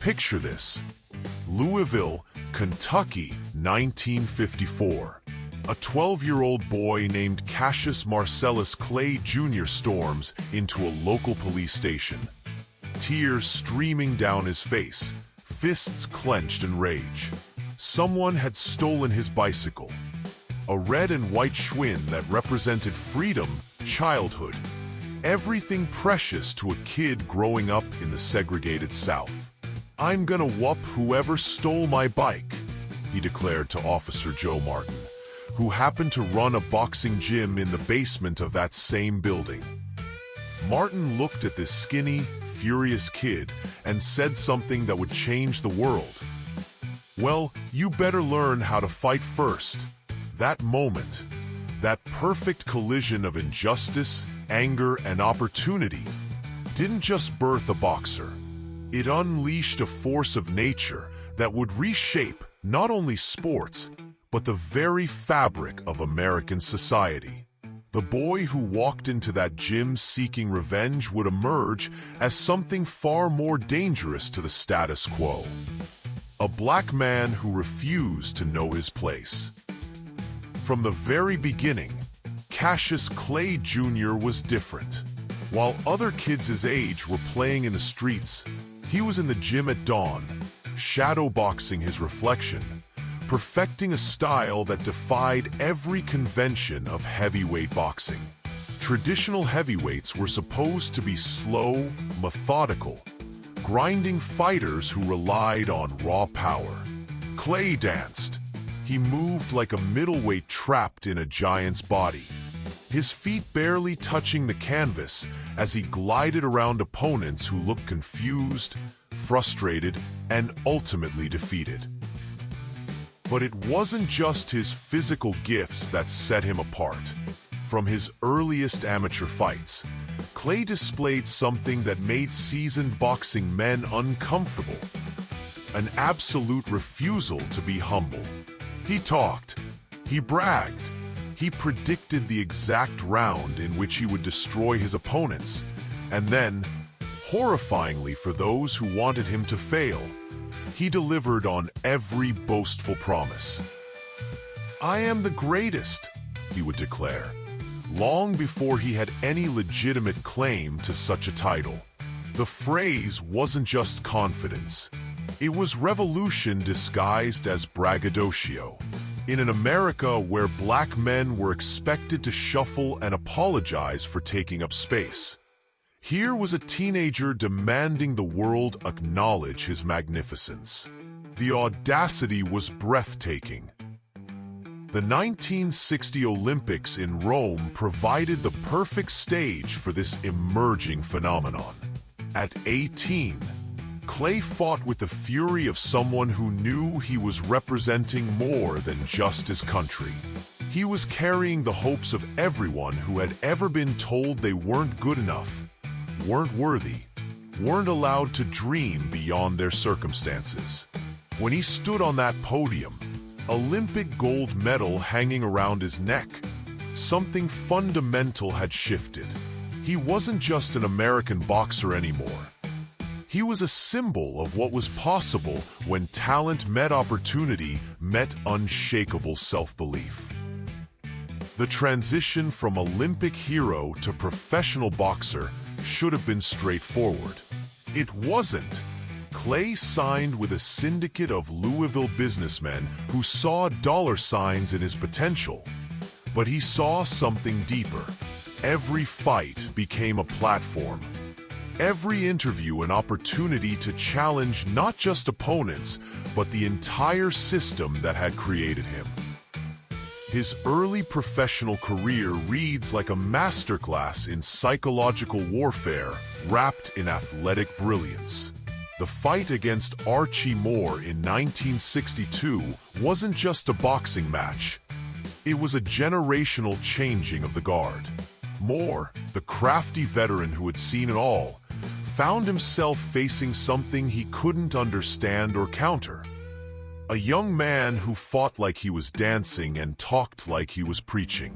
Picture this. Louisville, Kentucky, 1954. A 12-year-old boy named Cassius Marcellus Clay Jr. storms into a local police station. Tears streaming down his face, fists clenched in rage. Someone had stolen his bicycle. A red and white Schwinn that represented freedom, childhood, everything precious to a kid growing up in the segregated South. "I'm gonna whoop whoever stole my bike," he declared to Officer Joe Martin, who happened to run a boxing gym in the basement of that same building. Martin looked at this skinny, furious kid and said something that would change the world. "Well, you better learn how to fight first." That moment, that perfect collision of injustice, anger, and opportunity, didn't just birth a boxer. It unleashed a force of nature that would reshape not only sports, but the very fabric of American society. The boy who walked into that gym seeking revenge would emerge as something far more dangerous to the status quo. A black man who refused to know his place. From the very beginning, Cassius Clay Jr. was different. While other kids his age were playing in the streets, he was in the gym at dawn, shadowboxing his reflection, perfecting a style that defied every convention of heavyweight boxing. Traditional heavyweights were supposed to be slow, methodical, grinding fighters who relied on raw power. Clay danced. He moved like a middleweight trapped in a giant's body, his feet barely touching the canvas as he glided around opponents who looked confused, frustrated, and ultimately defeated. But it wasn't just his physical gifts that set him apart. From his earliest amateur fights, Clay displayed something that made seasoned boxing men uncomfortable: an absolute refusal to be humble. He talked, he bragged, he predicted the exact round in which he would destroy his opponents, and then, horrifyingly for those who wanted him to fail, he delivered on every boastful promise. "I am the greatest," he would declare, long before he had any legitimate claim to such a title. The phrase wasn't just confidence. It was revolution disguised as braggadocio. In an America where black men were expected to shuffle and apologize for taking up space, here was a teenager demanding the world acknowledge his magnificence. The audacity was breathtaking. The 1960 Olympics in Rome provided the perfect stage for this emerging phenomenon. At 18, Clay fought with the fury of someone who knew he was representing more than just his country. He was carrying the hopes of everyone who had ever been told they weren't good enough, weren't worthy, weren't allowed to dream beyond their circumstances. When he stood on that podium, Olympic gold medal hanging around his neck, something fundamental had shifted. He wasn't just an American boxer anymore. He was a symbol of what was possible when talent met opportunity, met unshakable self-belief. The transition from Olympic hero to professional boxer should have been straightforward. It wasn't. Clay signed with a syndicate of Louisville businessmen who saw dollar signs in his potential. But he saw something deeper. Every fight became a platform. Every interview an opportunity to challenge not just opponents, but the entire system that had created him. His early professional career reads like a masterclass in psychological warfare wrapped in athletic brilliance. The fight against Archie Moore in 1962 wasn't just a boxing match. It was a generational changing of the guard. Moore, the crafty veteran who had seen it all, found himself facing something he couldn't understand or counter. A young man who fought like he was dancing and talked like he was preaching.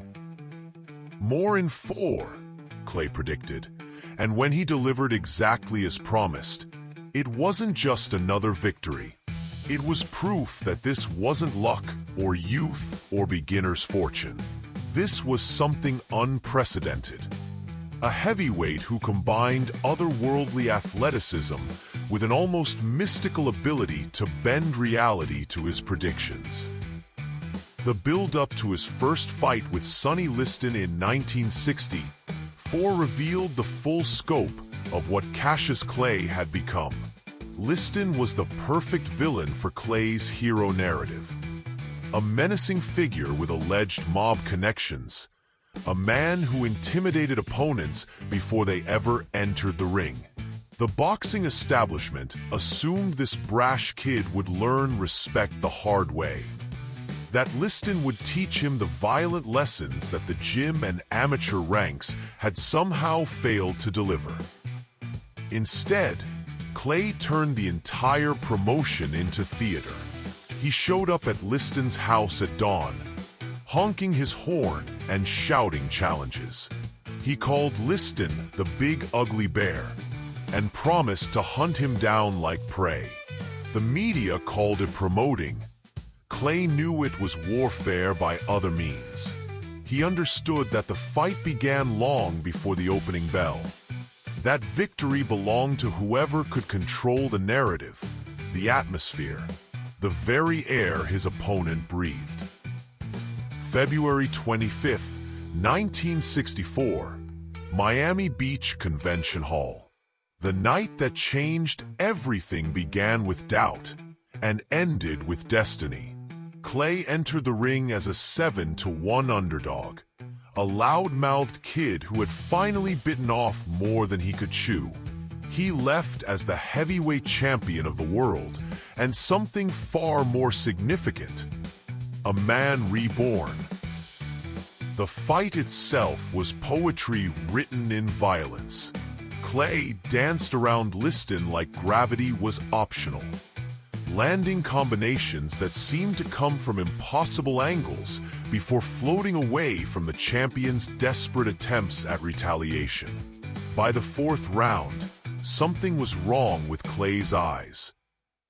More in 4, Clay predicted, and when he delivered exactly as promised, It wasn't just another victory. It was proof that this wasn't luck or youth or beginner's fortune. This was something unprecedented. A heavyweight who combined otherworldly athleticism with an almost mystical ability to bend reality to his predictions. The build-up to his first fight with Sonny Liston in 1964 revealed the full scope of what Cassius Clay had become. Liston was the perfect villain for Clay's hero narrative. A menacing figure with alleged mob connections. A man who intimidated opponents before they ever entered the ring. The boxing establishment assumed this brash kid would learn respect the hard way. That Liston would teach him the violent lessons that the gym and amateur ranks had somehow failed to deliver. Instead, Clay turned the entire promotion into theater. He showed up at Liston's house at dawn, honking his horn and shouting challenges. He called Liston the Big Ugly Bear and promised to hunt him down like prey. The media called it promoting. Clay knew it was warfare by other means. He understood that the fight began long before the opening bell. That victory belonged to whoever could control the narrative, the atmosphere, the very air his opponent breathed. February 25th, 1964, Miami Beach Convention Hall. The night that changed everything began with doubt and ended with destiny. Clay entered the ring as a 7-1 underdog. A loud-mouthed kid who had finally bitten off more than he could chew. He left as the heavyweight champion of the world, and something far more significant, a man reborn. The fight itself was poetry written in violence. Clay danced around Liston like gravity was optional, landing combinations that seemed to come from impossible angles before floating away from the champion's desperate attempts at retaliation. By the fourth round, something was wrong with Clay's eyes.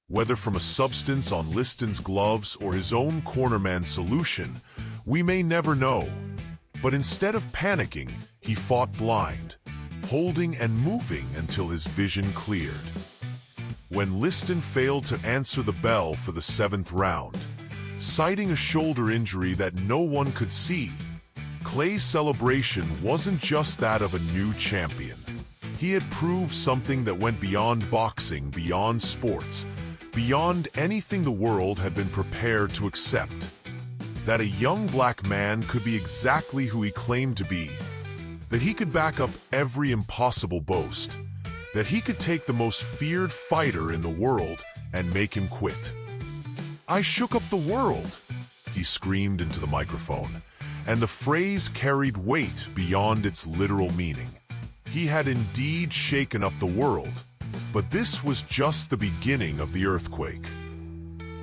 Whether from a substance on Liston's gloves or his own cornerman solution, we may never know. But instead of panicking, he fought blind, holding and moving until his vision cleared. When Liston failed to answer the bell for the 7th round, citing a shoulder injury that no one could see, Clay's celebration wasn't just that of a new champion. He had proved something that went beyond boxing, beyond sports, beyond anything the world had been prepared to accept. That a young black man could be exactly who he claimed to be. That he could back up every impossible boast. That he could take the most feared fighter in the world and make him quit. "I shook up the world," he screamed into the microphone, and the phrase carried weight beyond its literal meaning. He had indeed shaken up the world, but this was just the beginning of the earthquake.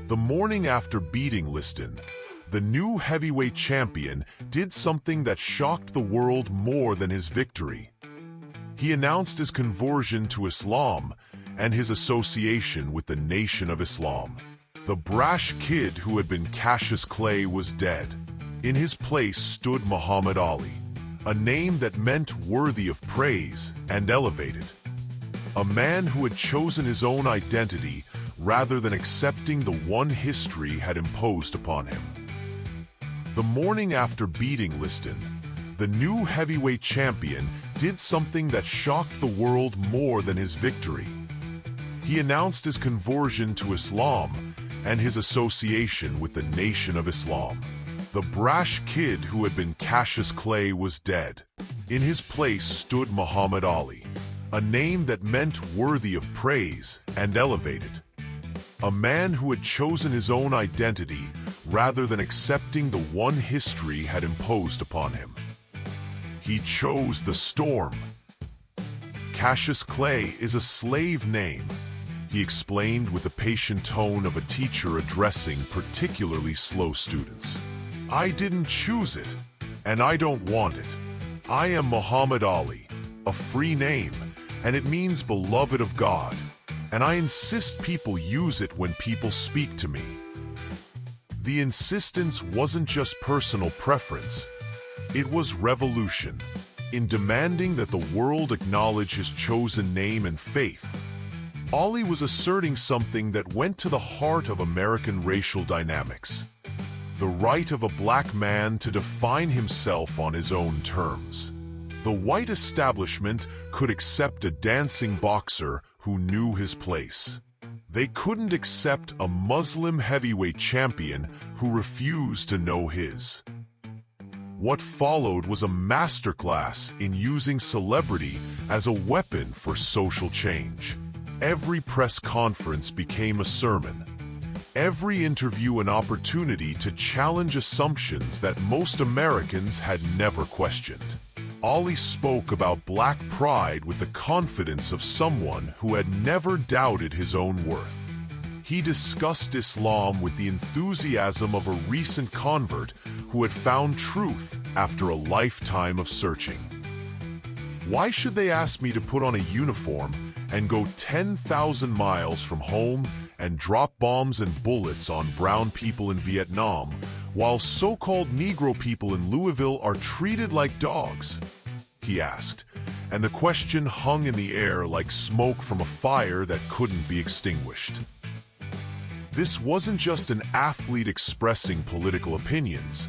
The morning after beating Liston, the new heavyweight champion did something that shocked the world more than his victory. He announced his conversion to Islam and his association with the Nation of Islam. The brash kid who had been Cassius Clay was dead. In his place stood Muhammad Ali, a name that meant worthy of praise and elevated. A man who had chosen his own identity rather than accepting the one history had imposed upon him. The morning after beating Liston, the new heavyweight champion did something that shocked the world more than his victory. He announced his conversion to Islam and his association with the Nation of Islam. The brash kid who had been Cassius Clay was dead. In his place stood Muhammad Ali, a name that meant worthy of praise and elevated. A man who had chosen his own identity rather than accepting the one history had imposed upon him. He chose the storm. Cassius Clay is a slave name, he explained with the patient tone of a teacher addressing particularly slow students. "I didn't choose it, and I don't want it. I am Muhammad Ali, a free name, and it means beloved of God. and I insist people use it when people speak to me. The insistence wasn't just personal preference, it was revolution. In demanding that the world acknowledge his chosen name and faith, Ali was asserting something that went to the heart of American racial dynamics: the right of a black man to define himself on his own terms. The white establishment could accept a dancing boxer who knew his place. They couldn't accept a Muslim heavyweight champion who refused to know his. What followed was a masterclass in using celebrity as a weapon for social change. Every press conference became a sermon. Every interview an opportunity to challenge assumptions that most Americans had never questioned. Ali spoke about black pride with the confidence of someone who had never doubted his own worth. He discussed Islam with the enthusiasm of a recent convert who had found truth after a lifetime of searching. Why should they ask me to put on a uniform and go 10,000 miles from home and drop bombs and bullets on brown people in Vietnam, while so-called Negro people in Louisville are treated like dogs? He asked, and the question hung in the air like smoke from a fire that couldn't be extinguished. This wasn't just an athlete expressing political opinions.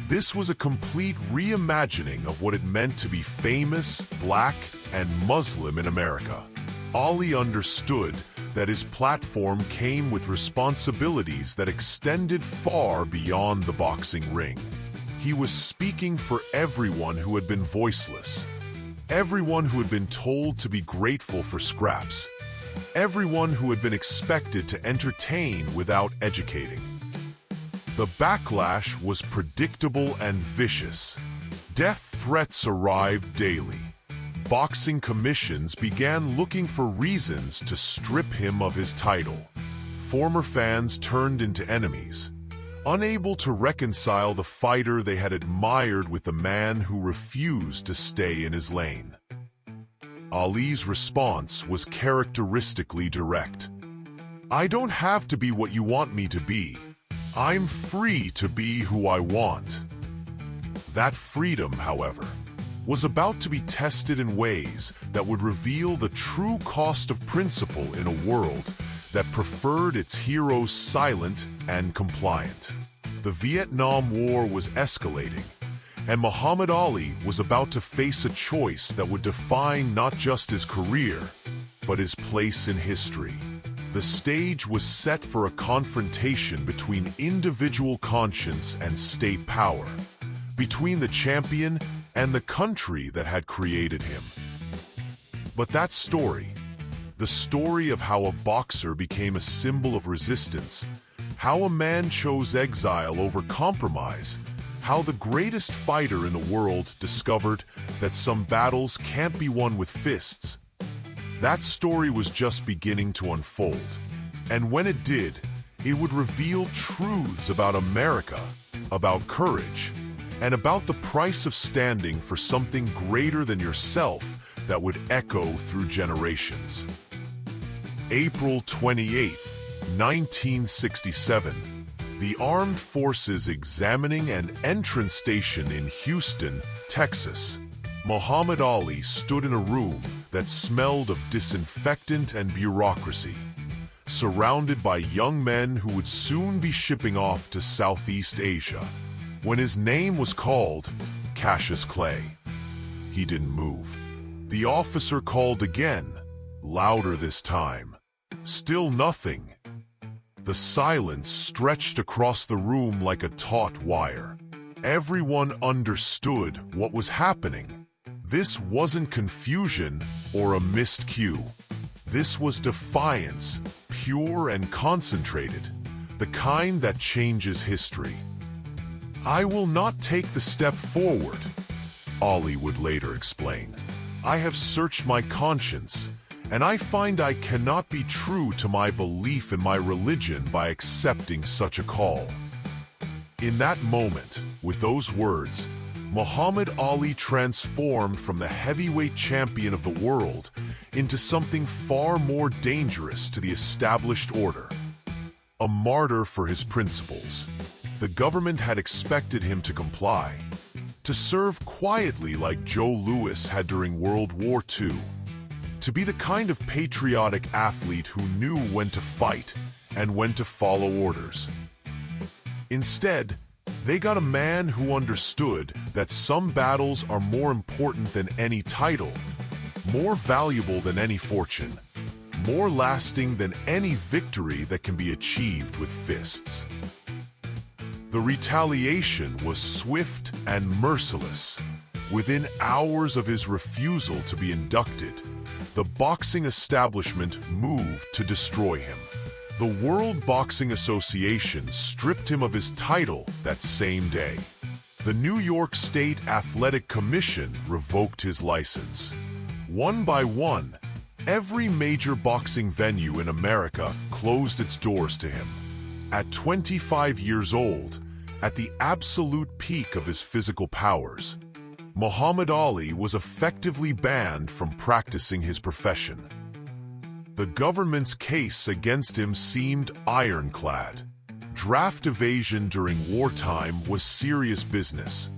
This was a complete reimagining of what it meant to be famous, black, and Muslim in America. Ali understood that his platform came with responsibilities that extended far beyond the boxing ring. He was speaking for everyone who had been voiceless, everyone who had been told to be grateful for scraps, everyone who had been expected to entertain without educating. The backlash was predictable and vicious. Death threats arrived daily. Boxing commissions began looking for reasons to strip him of his title. Former fans turned into enemies, unable to reconcile the fighter they had admired with the man who refused to stay in his lane. Ali's response was characteristically direct. "I don't have to be what you want me to be. I'm free to be who I want." That freedom, however, was about to be tested in ways that would reveal the true cost of principle in a world that preferred its heroes silent and compliant. The Vietnam War was escalating, and Muhammad Ali was about to face a choice that would define not just his career, but his place in history. The stage was set for a confrontation between individual conscience and state power, between the champion and the country that had created him. But that story, the story of how a boxer became a symbol of resistance, how a man chose exile over compromise, how the greatest fighter in the world discovered that some battles can't be won with fists, that story was just beginning to unfold. And when it did, it would reveal truths about America, about courage, and about the price of standing for something greater than yourself that would echo through generations. April 28, 1967. The Armed Forces examining an entrance station in Houston, Texas. Muhammad Ali stood in a room that smelled of disinfectant and bureaucracy, surrounded by young men who would soon be shipping off to Southeast Asia. When his name was called, Cassius Clay, he didn't move. The officer called again, louder this time. Still nothing. The silence stretched across the room like a taut wire. Everyone understood what was happening. This wasn't confusion or a missed cue. This was defiance, pure and concentrated, the kind that changes history. "I will not take the step forward," Ali would later explain. "I have searched my conscience, and I find I cannot be true to my belief in my religion by accepting such a call." In that moment, with those words, Muhammad Ali transformed from the heavyweight champion of the world into something far more dangerous to the established order. A martyr for his principles. The government had expected him to comply, to serve quietly like Joe Louis had during World War II, to be the kind of patriotic athlete who knew when to fight and when to follow orders. Instead, they got a man who understood that some battles are more important than any title, more valuable than any fortune, more lasting than any victory that can be achieved with fists. The retaliation was swift and merciless. Within hours of his refusal to be inducted, the boxing establishment moved to destroy him. The World Boxing Association stripped him of his title that same day. The New York State Athletic Commission revoked his license. One by one, every major boxing venue in America closed its doors to him. At 25 years old, at the absolute peak of his physical powers, Muhammad Ali was effectively banned from practicing his profession. The government's case against him seemed ironclad. Draft evasion during wartime was serious business,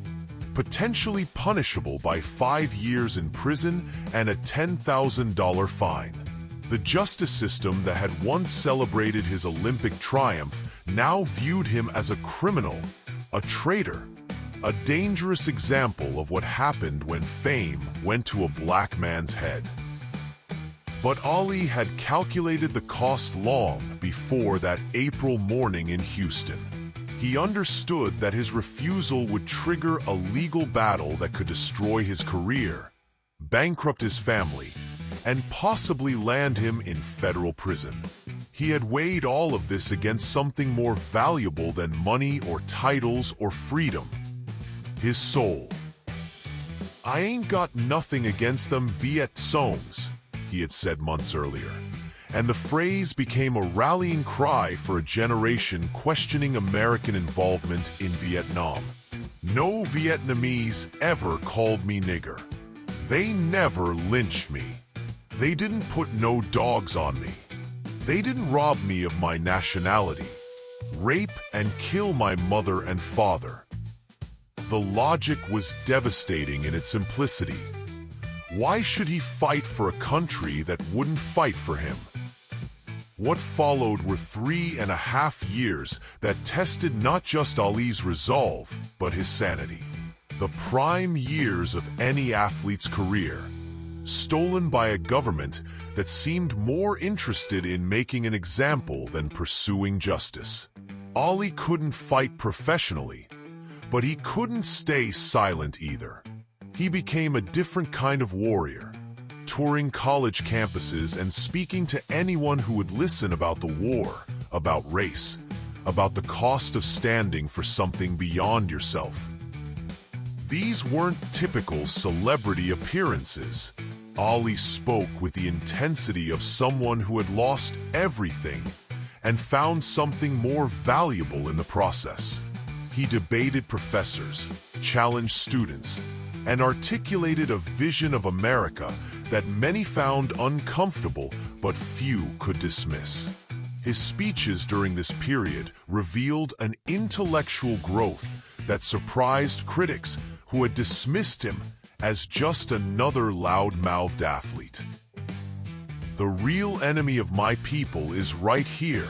potentially punishable by 5 years in prison and a $10,000 fine. The justice system that had once celebrated his Olympic triumph now viewed him as a criminal, a traitor, a dangerous example of what happened when fame went to a black man's head. But Ali had calculated the cost long before that April morning in Houston. He understood that his refusal would trigger a legal battle that could destroy his career, bankrupt his family, and possibly land him in federal prison. He had weighed all of this against something more valuable than money or titles or freedom: his soul. "I ain't got nothing against them Viet Songs," he had said months earlier, and the phrase became a rallying cry for a generation questioning American involvement in Vietnam. "No Vietnamese ever called me nigger. They never lynched me. They didn't put no dogs on me. They didn't rob me of my nationality, rape and kill my mother and father." The logic was devastating in its simplicity. Why should he fight for a country that wouldn't fight for him? What followed were 3.5 years that tested not just Ali's resolve, but his sanity. The prime years of any athlete's career, stolen by a government that seemed more interested in making an example than pursuing justice. Ali couldn't fight professionally, but he couldn't stay silent either. He became a different kind of warrior, touring college campuses and speaking to anyone who would listen about the war, about race, about the cost of standing for something beyond yourself. These weren't typical celebrity appearances. Ali spoke with the intensity of someone who had lost everything and found something more valuable in the process. He debated professors, challenged students, and articulated a vision of America that many found uncomfortable but few could dismiss. His speeches during this period revealed an intellectual growth that surprised critics who had dismissed him as just another loud-mouthed athlete. "The real enemy of my people is right here,"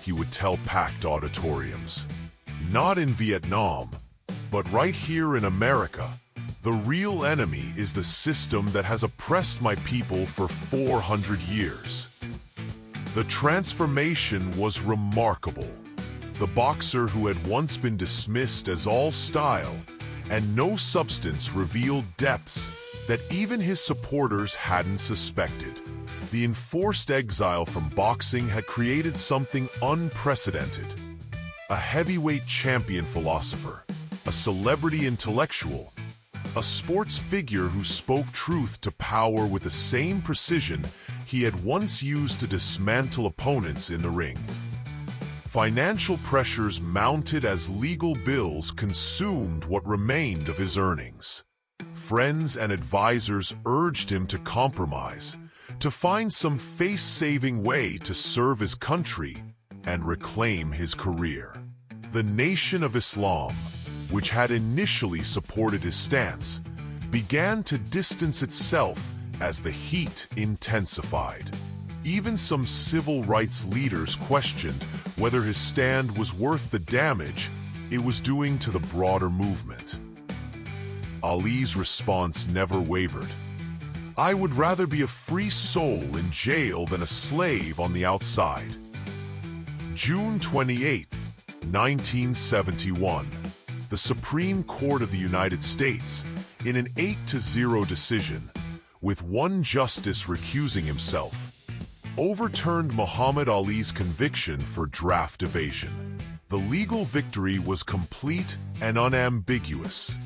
he would tell packed auditoriums. "Not in Vietnam, but right here in America. The real enemy is the system that has oppressed my people for 400 years." The transformation was remarkable. The boxer who had once been dismissed as all style and no substance revealed depths that even his supporters hadn't suspected. The enforced exile from boxing had created something unprecedented. A heavyweight champion philosopher, a celebrity intellectual, a sports figure who spoke truth to power with the same precision he had once used to dismantle opponents in the ring. Financial pressures mounted as legal bills consumed what remained of his earnings. Friends and advisors urged him to compromise, to find some face-saving way to serve his country and reclaim his career. The Nation of Islam, which had initially supported his stance, began to distance itself as the heat intensified. Even some civil rights leaders questioned whether his stand was worth the damage it was doing to the broader movement. Ali's response never wavered. "I would rather be a free soul in jail than a slave on the outside." June 28, 1971, the Supreme Court of the United States, in an 8-0 decision, with one justice recusing himself, overturned Muhammad Ali's conviction for draft evasion. The legal victory was complete and unambiguous.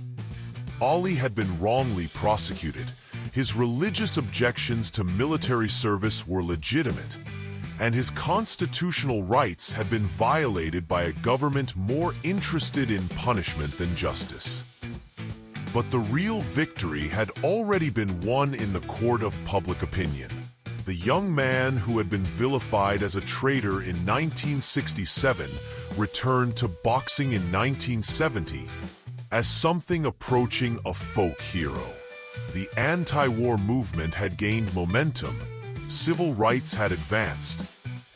Ali had been wrongly prosecuted. His religious objections to military service were legitimate, and his constitutional rights had been violated by a government more interested in punishment than justice. But the real victory had already been won in the court of public opinion. The young man who had been vilified as a traitor in 1967 returned to boxing in 1970 as something approaching a folk hero. The anti-war movement had gained momentum, civil rights had advanced,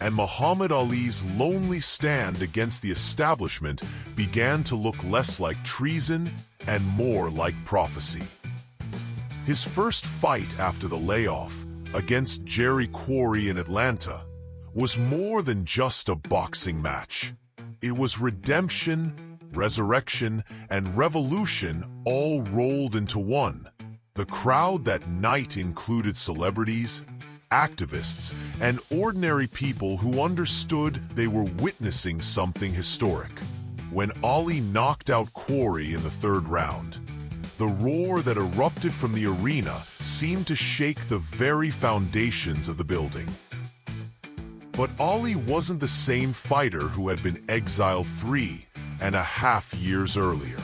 and Muhammad Ali's lonely stand against the establishment began to look less like treason and more like prophecy. His first fight after the layoff, against Jerry Quarry in Atlanta, was more than just a boxing match. It was redemption, resurrection, and revolution all rolled into one. The crowd that night included celebrities, activists, and ordinary people who understood they were witnessing something historic. When Ali knocked out Quarry in the third round, the roar that erupted from the arena seemed to shake the very foundations of the building. But Ali wasn't the same fighter who had been exiled 3.5 years earlier.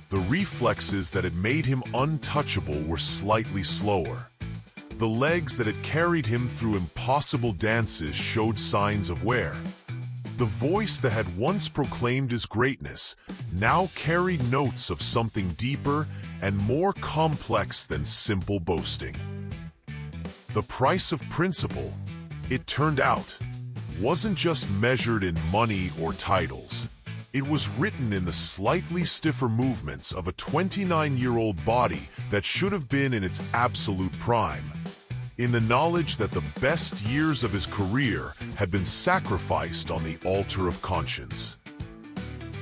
The reflexes that had made him untouchable were slightly slower. The legs that had carried him through impossible dances showed signs of wear. The voice that had once proclaimed his greatness now carried notes of something deeper and more complex than simple boasting. The price of principle, it turned out, wasn't just measured in money or titles. It was written in the slightly stiffer movements of a 29-year-old body that should have been in its absolute prime, in the knowledge that the best years of his career had been sacrificed on the altar of conscience.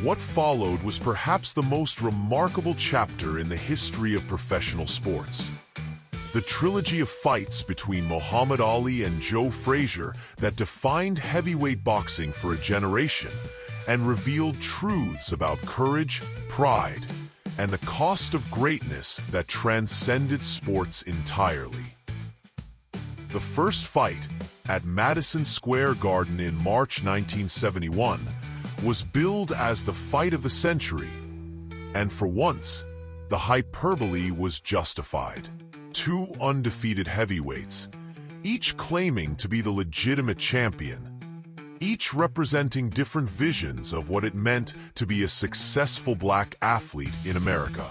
What followed was perhaps the most remarkable chapter in the history of professional sports. The trilogy of fights between Muhammad Ali and Joe Frazier that defined heavyweight boxing for a generation and revealed truths about courage, pride, and the cost of greatness that transcended sports entirely. The first fight, at Madison Square Garden in March 1971, was billed as the fight of the century, and for once, the hyperbole was justified. Two undefeated heavyweights, each claiming to be the legitimate champion, each representing different visions of what it meant to be a successful black athlete in America.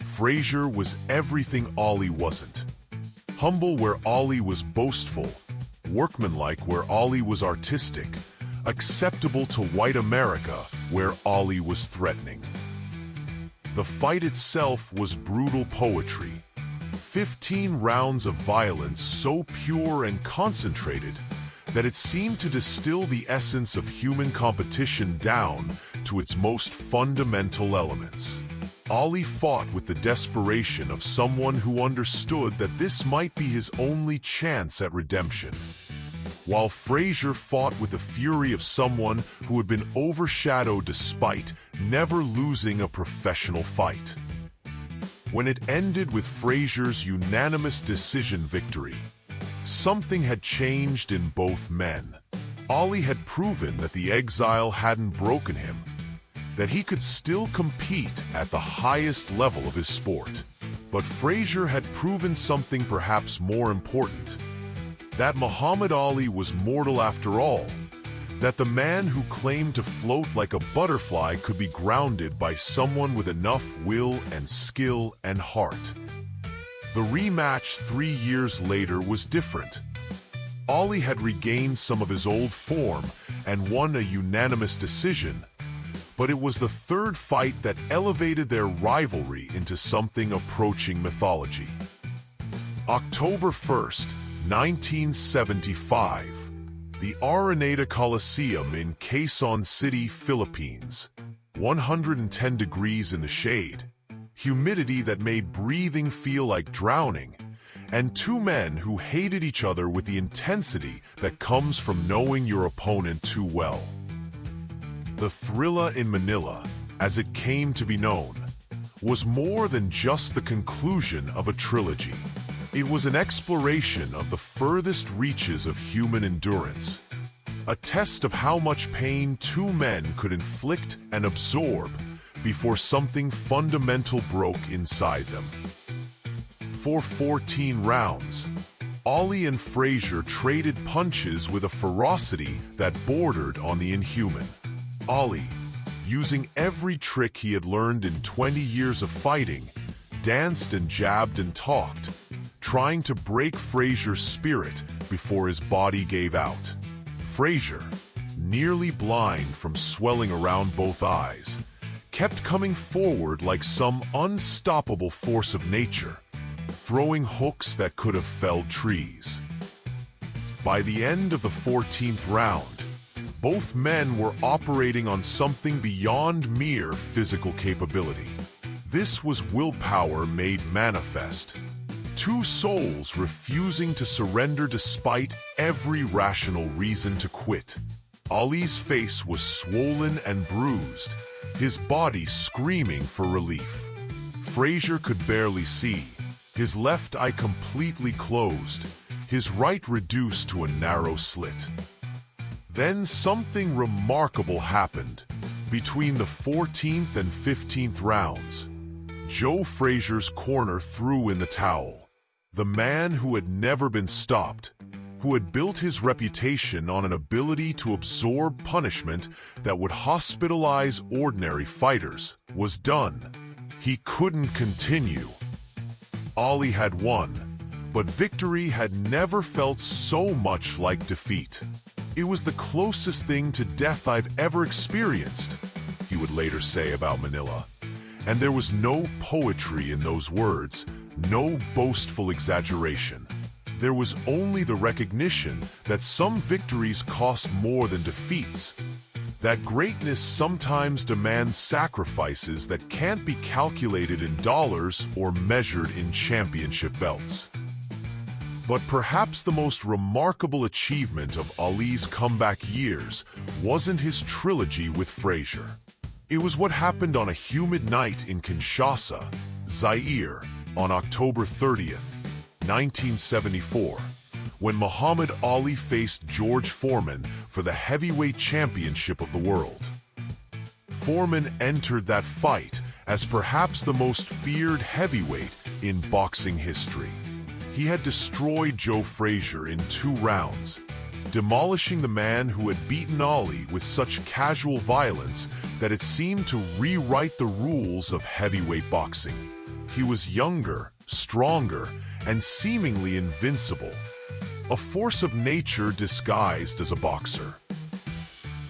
Frazier was everything Ali wasn't. Humble where Ali was boastful, workmanlike where Ali was artistic, acceptable to white America where Ali was threatening. The fight itself was brutal poetry. 15 rounds of violence so pure and concentrated that it seemed to distill the essence of human competition down to its most fundamental elements. Ali fought with the desperation of someone who understood that this might be his only chance at redemption, while Frazier fought with the fury of someone who had been overshadowed despite never losing a professional fight. When it ended with Frazier's unanimous decision victory, something had changed in both men. Ali had proven that the exile hadn't broken him, that he could still compete at the highest level of his sport. But Frazier had proven something perhaps more important, that Muhammad Ali was mortal after all, that the man who claimed to float like a butterfly could be grounded by someone with enough will and skill and heart. The rematch 3 years later was different. Ali had regained some of his old form and won a unanimous decision, but it was the third fight that elevated their rivalry into something approaching mythology. October 1st, 1975. The Araneta Coliseum in Quezon City, Philippines. 110 degrees in the shade, humidity that made breathing feel like drowning, and two men who hated each other with the intensity that comes from knowing your opponent too well. The Thrilla in Manila, as it came to be known, was more than just the conclusion of a trilogy. It was an exploration of the furthest reaches of human endurance, a test of how much pain two men could inflict and absorb before something fundamental broke inside them. For 14 rounds, Ali and Frazier traded punches with a ferocity that bordered on the inhuman. Ali, using every trick he had learned in 20 years of fighting, danced and jabbed and talked, trying to break Frazier's spirit before his body gave out. Frazier, nearly blind from swelling around both eyes, kept coming forward like some unstoppable force of nature, throwing hooks that could have felled trees. By the end of the 14th round, both men were operating on something beyond mere physical capability. This was willpower made manifest. Two souls refusing to surrender despite every rational reason to quit. Ali's face was swollen and bruised, his body screaming for relief. Frazier could barely see, his left eye completely closed, his right reduced to a narrow slit. Then something remarkable happened. Between the 14th and 15th rounds, Joe Frazier's corner threw in the towel. The man who had never been stopped, who had built his reputation on an ability to absorb punishment that would hospitalize ordinary fighters, was done. He couldn't continue. Ali had won, but victory had never felt so much like defeat. It was the closest thing to death I've ever experienced, he would later say about Manila. And there was no poetry in those words, no boastful exaggeration. There was only the recognition that some victories cost more than defeats, that greatness sometimes demands sacrifices that can't be calculated in dollars or measured in championship belts. But perhaps the most remarkable achievement of Ali's comeback years wasn't his trilogy with Frazier. It was what happened on a humid night in Kinshasa, Zaire, on October 30th, 1974, when Muhammad Ali faced George Foreman for the heavyweight championship of the world. Foreman entered that fight as perhaps the most feared heavyweight in boxing history. He had destroyed Joe Frazier in 2 rounds, demolishing the man who had beaten Ali with such casual violence that it seemed to rewrite the rules of heavyweight boxing. He was younger, stronger, and seemingly invincible, a force of nature disguised as a boxer.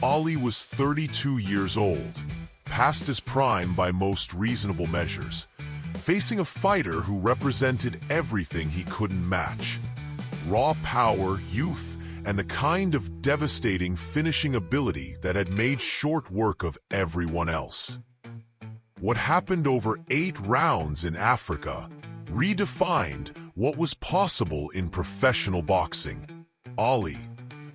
Ali was 32 years old, past his prime by most reasonable measures, facing a fighter who represented everything he couldn't match: raw power, youth, and the kind of devastating finishing ability that had made short work of everyone else. What happened over 8 rounds in Africa redefined what was possible in professional boxing. Ali,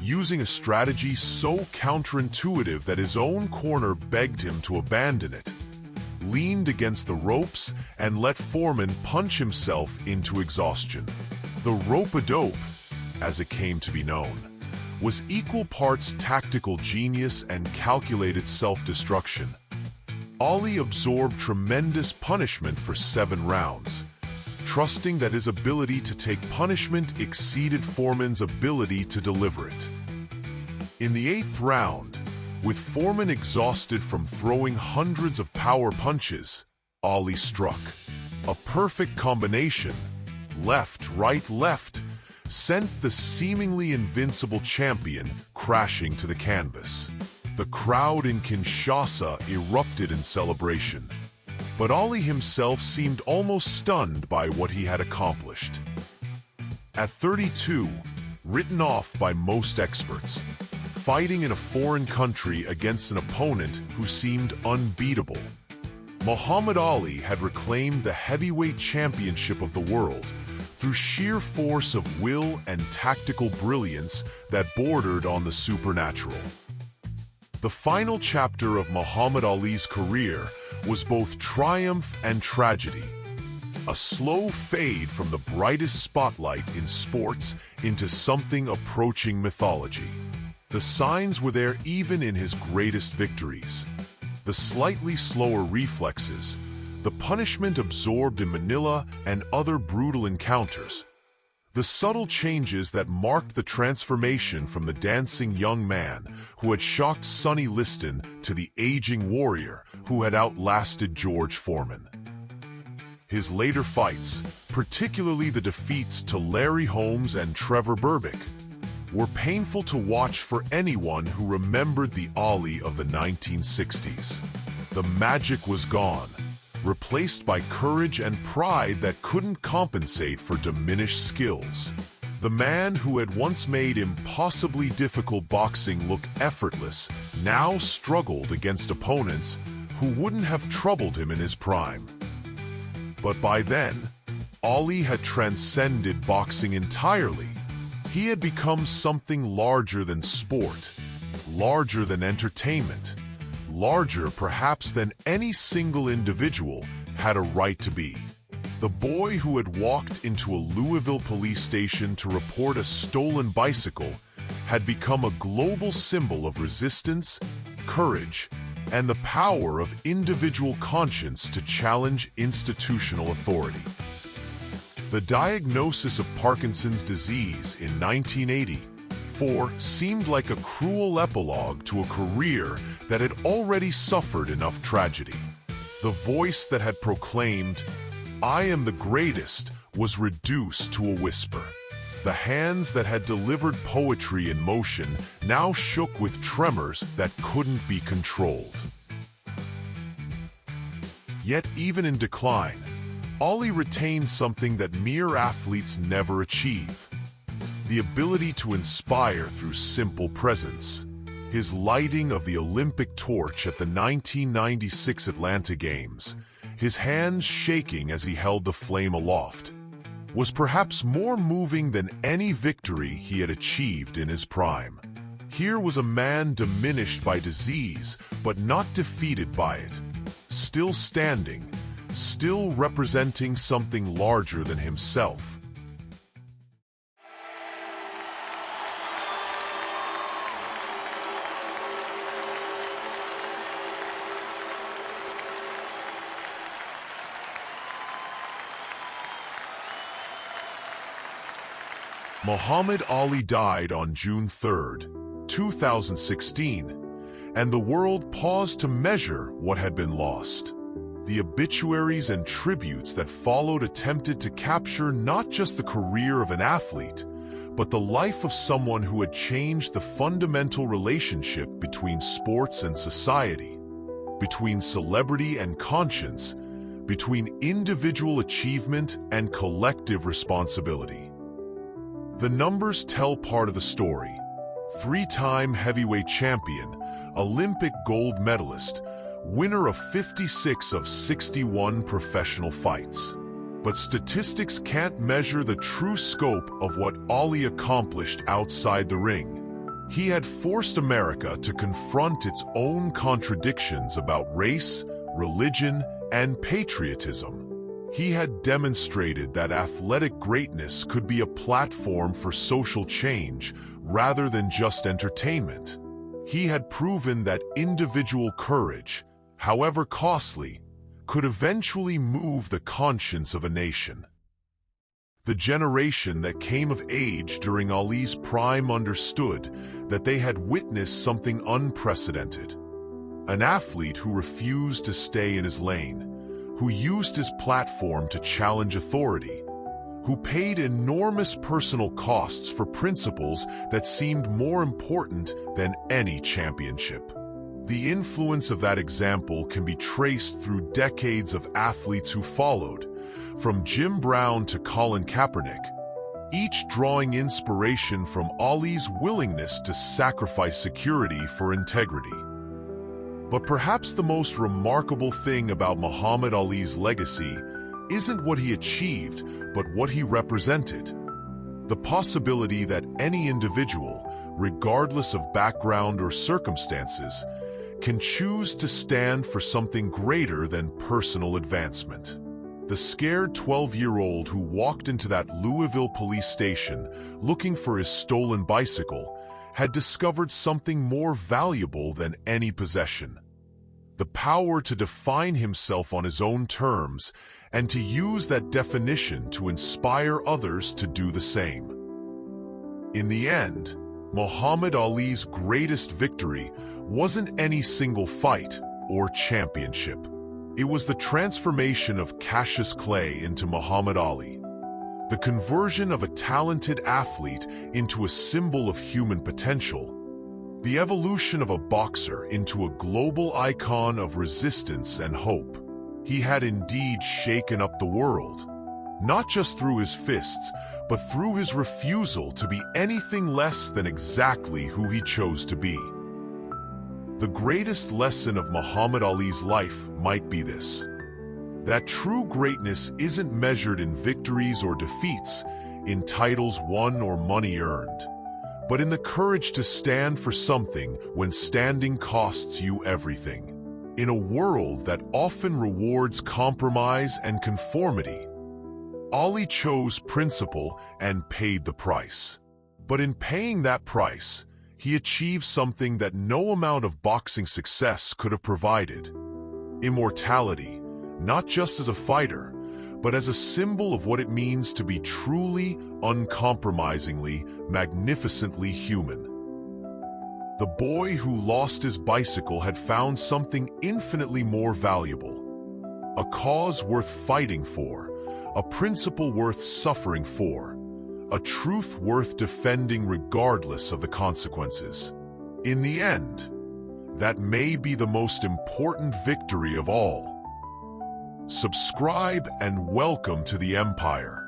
using a strategy so counterintuitive that his own corner begged him to abandon it, leaned against the ropes and let Foreman punch himself into exhaustion. The rope-a-dope, as it came to be known, was equal parts tactical genius and calculated self-destruction. Ali absorbed tremendous punishment for 7 rounds, trusting that his ability to take punishment exceeded Foreman's ability to deliver it. In the 8th round, with Foreman exhausted from throwing hundreds of power punches, Ali struck. A perfect combination, left, right, left, sent the seemingly invincible champion crashing to the canvas. The crowd in Kinshasa erupted in celebration, but Ali himself seemed almost stunned by what he had accomplished. At 32, written off by most experts, fighting in a foreign country against an opponent who seemed unbeatable, Muhammad Ali had reclaimed the heavyweight championship of the world through sheer force of will and tactical brilliance that bordered on the supernatural. The final chapter of Muhammad Ali's career was both triumph and tragedy. A slow fade from the brightest spotlight in sports into something approaching mythology. The signs were there even in his greatest victories. The slightly slower reflexes, the punishment absorbed in Manila and other brutal encounters, the subtle changes that marked the transformation from the dancing young man who had shocked Sonny Liston to the aging warrior who had outlasted George Foreman. His later fights, particularly the defeats to Larry Holmes and Trevor Berbick, were painful to watch for anyone who remembered the Ali of the 1960s. The magic was gone, replaced by courage and pride that couldn't compensate for diminished skills. The man who had once made impossibly difficult boxing look effortless now struggled against opponents who wouldn't have troubled him in his prime. But by then, Ali had transcended boxing entirely. He had become something larger than sport, larger than entertainment, larger perhaps than any single individual had a right to be. The boy who had walked into a Louisville police station to report a stolen bicycle had become a global symbol of resistance, courage, and the power of individual conscience to challenge institutional authority. The diagnosis of Parkinson's disease in 1984 seemed like a cruel epilogue to a career that had already suffered enough tragedy. The voice that had proclaimed, "I am the greatest," was reduced to a whisper. The hands that had delivered poetry in motion now shook with tremors that couldn't be controlled. Yet even in decline, Ali retained something that mere athletes never achieve: the ability to inspire through simple presence. His lighting of the Olympic torch at the 1996 Atlanta Games, his hands shaking as he held the flame aloft, was perhaps more moving than any victory he had achieved in his prime. Here was a man diminished by disease, but not defeated by it, still standing, still representing something larger than himself. Muhammad Ali died on June 3, 2016, and the world paused to measure what had been lost. The obituaries and tributes that followed attempted to capture not just the career of an athlete, but the life of someone who had changed the fundamental relationship between sports and society, between celebrity and conscience, between individual achievement and collective responsibility. The numbers tell part of the story. 3-time heavyweight champion, Olympic gold medalist, winner of 56 of 61 professional fights. But statistics can't measure the true scope of what Ali accomplished outside the ring. He had forced America to confront its own contradictions about race, religion, and patriotism. He had demonstrated that athletic greatness could be a platform for social change rather than just entertainment. He had proven that individual courage, however costly, could eventually move the conscience of a nation. The generation that came of age during Ali's prime understood that they had witnessed something unprecedented. An athlete who refused to stay in his lane, who used his platform to challenge authority, who paid enormous personal costs for principles that seemed more important than any championship. The influence of that example can be traced through decades of athletes who followed, from Jim Brown to Colin Kaepernick, each drawing inspiration from Ali's willingness to sacrifice security for integrity. But perhaps the most remarkable thing about Muhammad Ali's legacy isn't what he achieved, but what he represented. The possibility that any individual, regardless of background or circumstances, can choose to stand for something greater than personal advancement. The scared 12-year-old who walked into that Louisville police station looking for his stolen bicycle had discovered something more valuable than any possession: the power to define himself on his own terms and to use that definition to inspire others to do the same. In the end, Muhammad Ali's greatest victory wasn't any single fight or championship. It was the transformation of Cassius Clay into Muhammad Ali, the conversion of a talented athlete into a symbol of human potential, the evolution of a boxer into a global icon of resistance and hope. He had indeed shaken up the world, not just through his fists, but through his refusal to be anything less than exactly who he chose to be. The greatest lesson of Muhammad Ali's life might be this: that true greatness isn't measured in victories or defeats, in titles won or money earned, but in the courage to stand for something when standing costs you everything. In a world that often rewards compromise and conformity, Ali chose principle and paid the price. But in paying that price, he achieved something that no amount of boxing success could have provided: immortality, not just as a fighter, but as a symbol of what it means to be truly, uncompromisingly, magnificently human. The boy who lost his bicycle had found something infinitely more valuable: a cause worth fighting for, a principle worth suffering for, a truth worth defending regardless of the consequences. In the end, that may be the most important victory of all. Subscribe and welcome to the Empire.